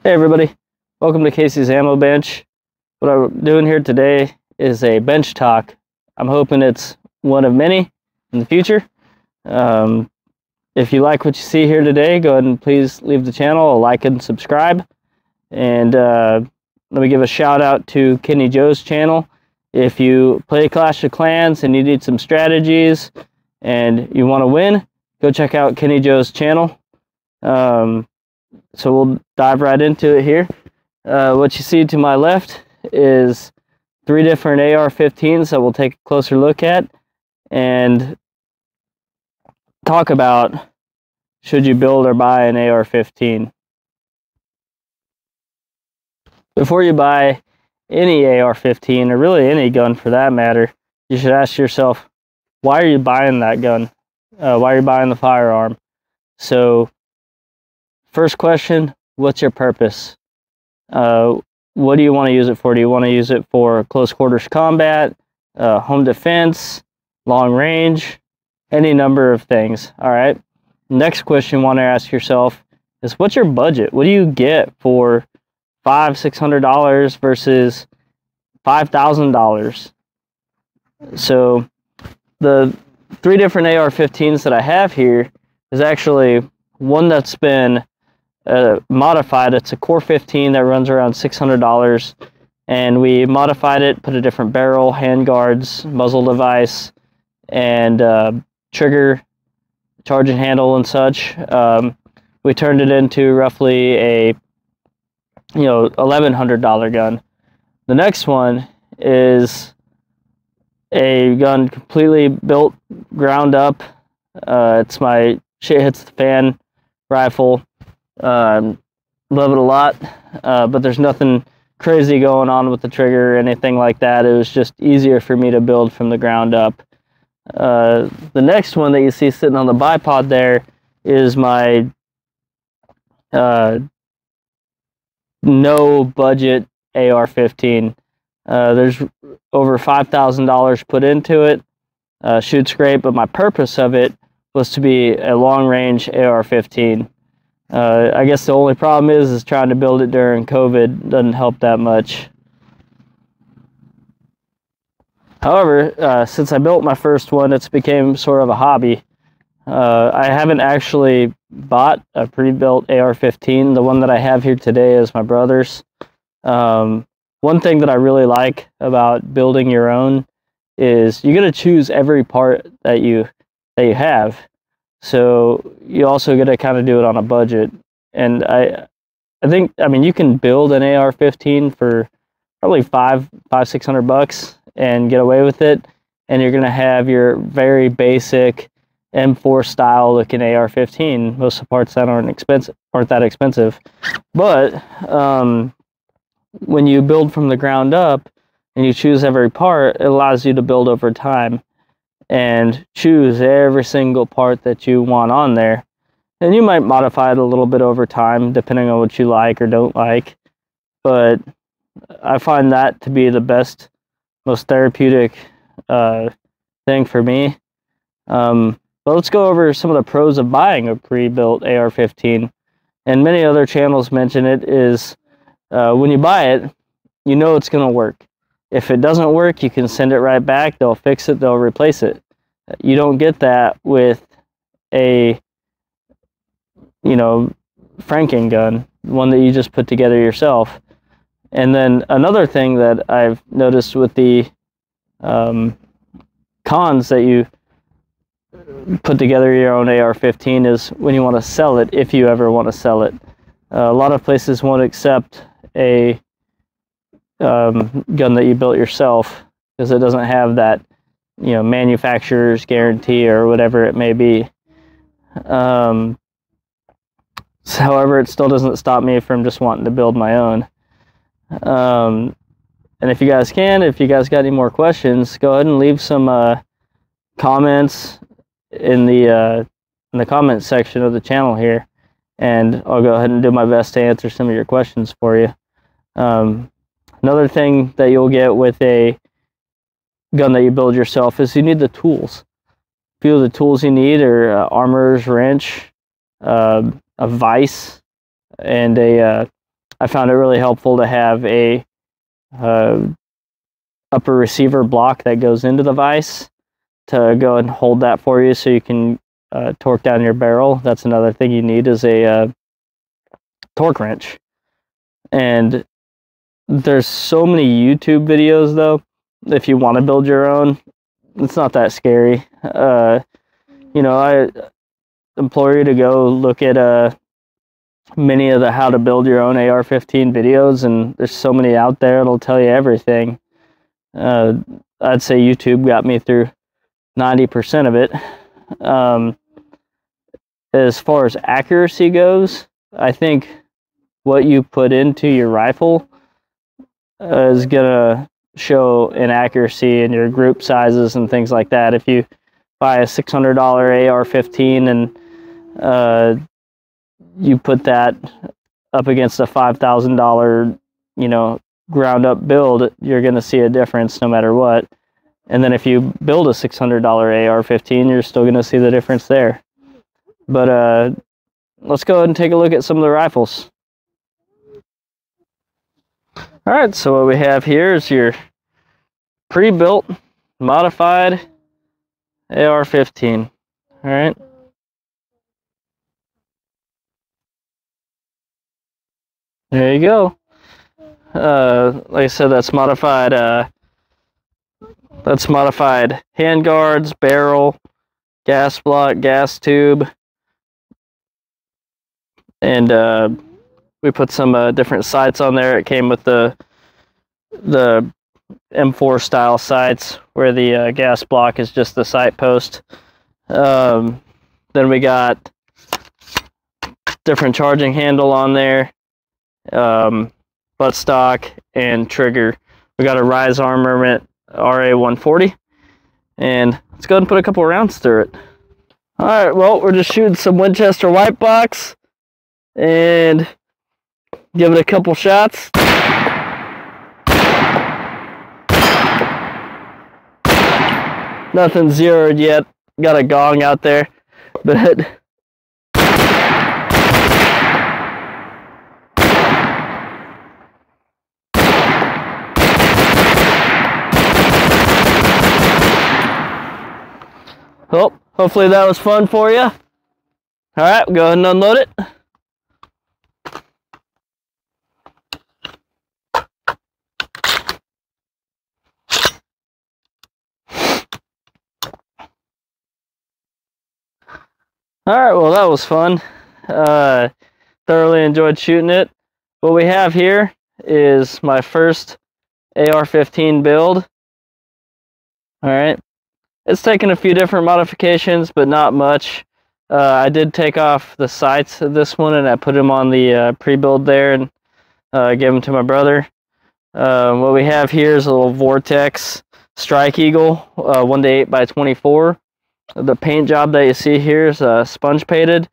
Hey everybody, welcome to Casey's Ammo Bench. What I'm doing here today is a bench talk. I'm hoping it's one of many in the future. If you like what you see here today, go ahead and please leave the channel a like and subscribe. And let me give a shout out to Kenny Joe's channel. If you play Clash of Clans and you need some strategies and you want to win, go check out Kenny Joe's channel. So we'll dive right into it here. What you see to my left is 3 different AR-15s that we'll take a closer look at and talk about should you build or buy an AR-15. Before you buy any AR-15, or really any gun for that matter, you should ask yourself, why are you buying that gun? Why are you buying the firearm? So first question, what's your purpose? What do you want to use it for? Do you want to use it for close quarters combat, home defense, long range, any number of things? All right. Next question you want to ask yourself is, what's your budget? What do you get for $500-600 versus $5,000? So the 3 different AR-15s that I have here is actually one that's been modified. It's a Core 15 that runs around $600, and we modified it, put a different barrel, hand guards, muzzle device, and trigger, charging handle, and such. We turned it into roughly a $1,100 gun. The next one is a gun completely built ground up. It's my shit hits the fan rifle. Love it a lot, but there's nothing crazy going on with the trigger or anything like that. It was just easier for me to build from the ground up. The next one that you see sitting on the bipod there is my no budget AR-15. There's over $5,000 put into it. Shoots great, but my purpose of it was to be a long range AR-15. I guess the only problem is trying to build it during COVID doesn't help that much. However, since I built my first one, it's became sort of a hobby. I haven't actually bought a pre-built AR-15. The one that I have here today is my brother's. One thing that I really like about building your own is you get to choose every part that you have. So you also got to kind of do it on a budget. And I mean, you can build an AR-15 for probably $500-600 and get away with it. And you're going to have your very basic M4 style looking AR-15. Most of the parts that aren't that expensive. But when you build from the ground up and you choose every part, it allows you to build over time and choose every single part that you want on there. And you might modify it a little bit over time, depending on what you like or don't like. But I find that to be the best, most therapeutic thing for me. But let's go over some of the pros of buying a pre-built AR-15. And many other channels mention it, is when you buy it, you know it's going to work. If it doesn't work, you can send it right back. They'll fix it. They'll replace it. You don't get that with a, Franken gun, one that you just put together yourself. And then another thing that I've noticed with the cons that you put together your own AR-15 is when you want to sell it, if you ever want to sell it. A lot of places won't accept a gun that you built yourself because it doesn't have that manufacturer's guarantee or whatever it may be. However, it still doesn't stop me from just wanting to build my own. And if you guys got any more questions, go ahead and leave some comments in the comment section of the channel here, and I'll go ahead and do my best to answer some of your questions for you. Another thing that you'll get with a gun that you build yourself is you need the tools. A few of the tools you need are armorer's wrench, a vise, and a I found it really helpful to have a upper receiver block that goes into the vise to go and hold that for you, so you can torque down your barrel. That's another thing you need, is a torque wrench. And there's so many YouTube videos though. If you want to build your own, it's not that scary. You know, I implore you to go look at many of the how to build your own AR-15 videos, and there's so many out there. It'll tell you everything. I'd say YouTube got me through 90% of it. As far as accuracy goes, I think what you put into your rifle is gonna show inaccuracy in your group sizes and things like that. If you buy a $600 AR-15 and you put that up against a $5,000, you know, ground up build, you're gonna see a difference no matter what. And then if you build a $600 AR-15, you're still gonna see the difference there. But let's go ahead and take a look at some of the rifles. All right, so what we have here is your pre-built, modified AR-15. All right. There you go. Like I said, that's modified hand guards, barrel, gas block, gas tube, and we put some different sights on there. It came with the M4 style sights, where the gas block is just the sight post. Then we got different charging handle on there, buttstock, and trigger. We got a Rise Armament RA140, and let's go ahead and put a couple rounds through it. All right, well, we're just shooting some Winchester white box and give it a couple shots. Nothing zeroed yet. Got a gong out there, but well, hopefully that was fun for you. All right, go ahead and unload it. All right, well, that was fun. Thoroughly enjoyed shooting it. What we have here is my first AR-15 build. All right. It's taken a few different modifications, but not much. I did take off the sights of this one, and I put them on the pre-build there and gave them to my brother. What we have here is a little Vortex Strike Eagle, 1:8x24. The paint job that you see here is sponge painted.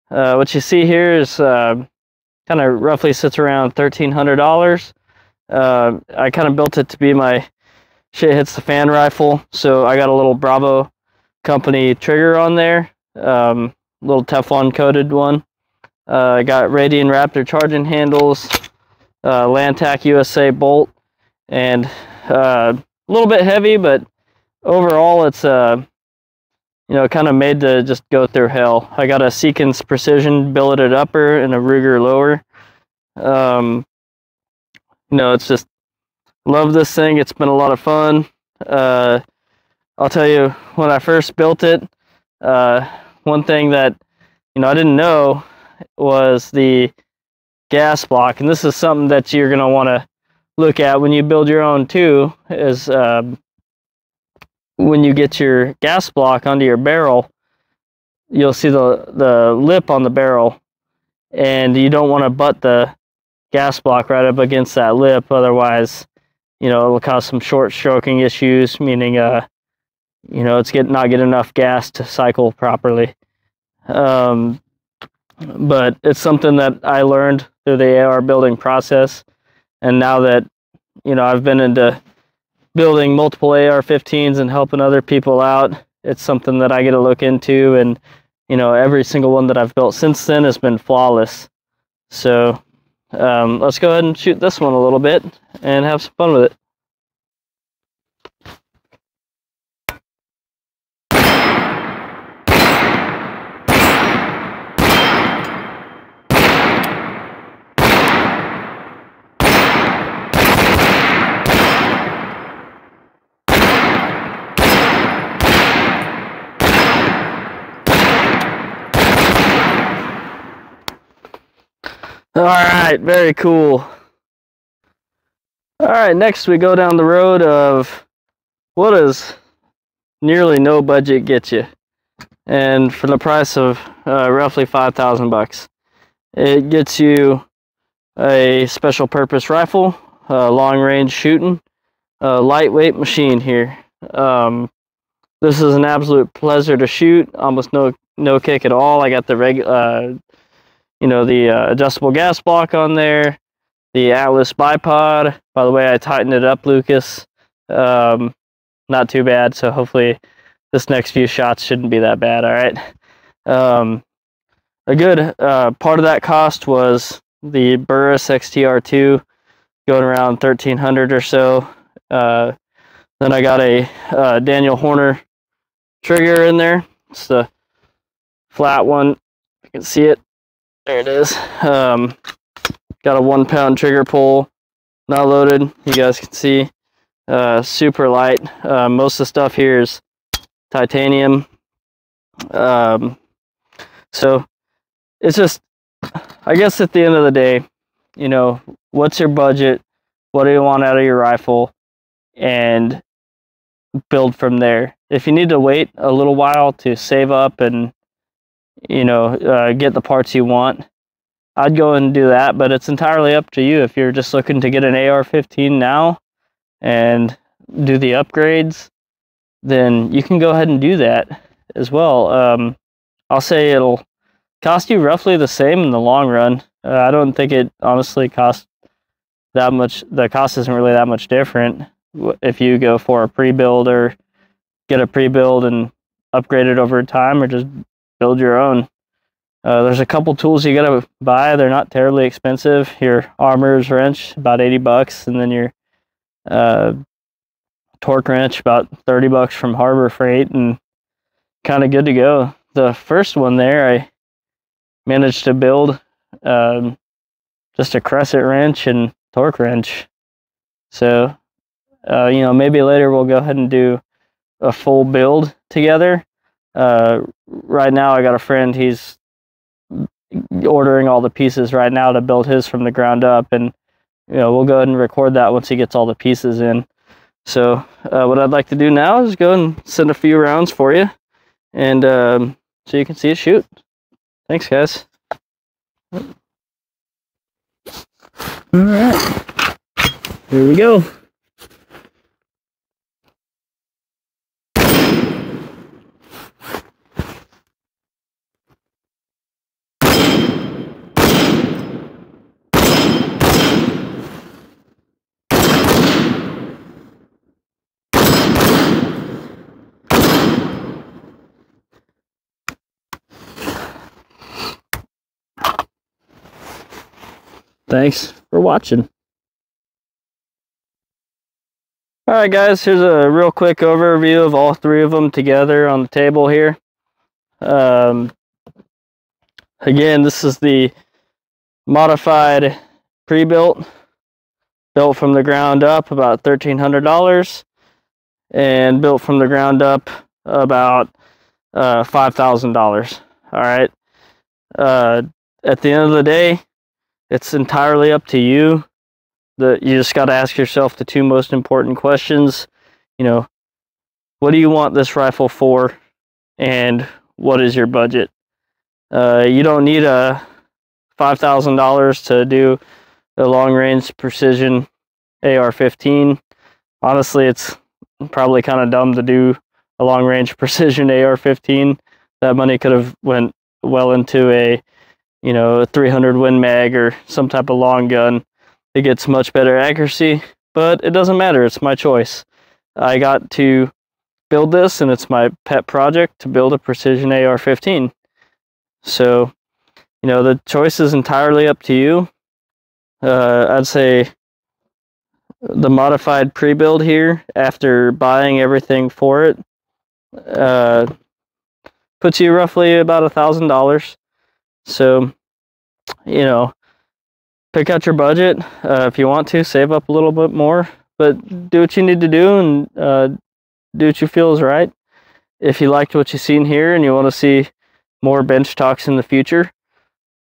What you see here is kind of roughly sits around $1,300. I kind of built it to be my shit hits the fan rifle, so I got a little Bravo company trigger on there, little Teflon coated one. I got Radian Raptor charging handles, Lantac USA bolt, and a little bit heavy, but overall it's you know, kind of made to just go through hell. I got a Seekins Precision billeted upper and a Ruger lower. You know, it's just, love this thing. It's been a lot of fun. I'll tell you, when I first built it, one thing that, you know, I didn't know was the gas block. And this is something that you're going to want to look at when you build your own too, is when you get your gas block onto your barrel, you'll see the lip on the barrel, and you don't want to butt the gas block right up against that lip. Otherwise, you know, it will cause some short stroking issues, meaning, you know, it's not getting enough gas to cycle properly. But it's something that I learned through the AR building process. And now that, you know, I've been into building multiple AR-15s and helping other people out, it's something that I get to look into, and you know, every single one that I've built since then has been flawless. So let's go ahead and shoot this one a little bit and have some fun with it. All right, very cool. All right, next we go down the road of what does nearly no budget get you, and for the price of roughly 5,000 bucks, it gets you a special purpose rifle, long range shooting, lightweight machine here. This is an absolute pleasure to shoot. Almost no kick at all. I got the adjustable gas block on there, the Atlas bipod. By the way, I tightened it up, Lucas. Not too bad, so hopefully this next few shots shouldn't be that bad. All right. A good part of that cost was the Burris XTR2, going around 1,300 or so. Then I got a Daniel Horner trigger in there. It's the flat one. You can see it. There it is. Got a 1 pound trigger pull, not loaded. You guys can see, super light. Most of the stuff here is titanium. So it's just, I guess at the end of the day, you know, what's your budget? What do you want out of your rifle? And build from there. If you need to wait a little while to save up and, you know, get the parts you want, I'd go and do that, but it's entirely up to you. If you're just looking to get an AR-15 now and do the upgrades, then you can go ahead and do that as well. I'll say it'll cost you roughly the same in the long run. I don't think it honestly costs that much. The cost isn't really that much different if you go for a pre-build or get a pre-build and upgrade it over time, or just build your own. There's a couple tools you gotta buy. They're not terribly expensive. Your armor's wrench, about 80 bucks, and then your torque wrench, about 30 bucks from Harbor Freight, and kind of good to go. The first one there, I managed to build just a crescent wrench and torque wrench. So, you know, maybe later we'll go ahead and do a full build together. Right now I got a friend, he's ordering all the pieces right now to build his from the ground up, and you know, we'll go ahead and record that once he gets all the pieces in. So what I'd like to do now is go and send a few rounds for you, and so you can see it shoot. Thanks, guys. All right, here we go. Thanks for watching. All right, guys, here's a real quick overview of all three of them together on the table here. Again, this is the modified pre-built, built from the ground up, about $1,300, and built from the ground up about $5,000. All right. At the end of the day, it's entirely up to you. You just got to ask yourself the two most important questions. You know, what do you want this rifle for, and what is your budget? You don't need a $5,000 to do a long-range precision AR-15. Honestly, it's probably kind of dumb to do a long-range precision AR-15. That money could have went well into a, you know, a 300 Win Mag or some type of long gun. It gets much better accuracy, but it doesn't matter. It's my choice. I got to build this, and it's my pet project to build a precision AR-15. So, you know, the choice is entirely up to you. I'd say the modified pre-build here, after buying everything for it, puts you roughly about $1,000. So, you know, pick out your budget. If you want to, save up a little bit more, but do what you need to do, and do what you feel is right. If you liked what you've seen here and you want to see more bench talks in the future,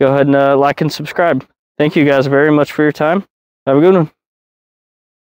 go ahead and like and subscribe. Thank you guys very much for your time. Have a good one.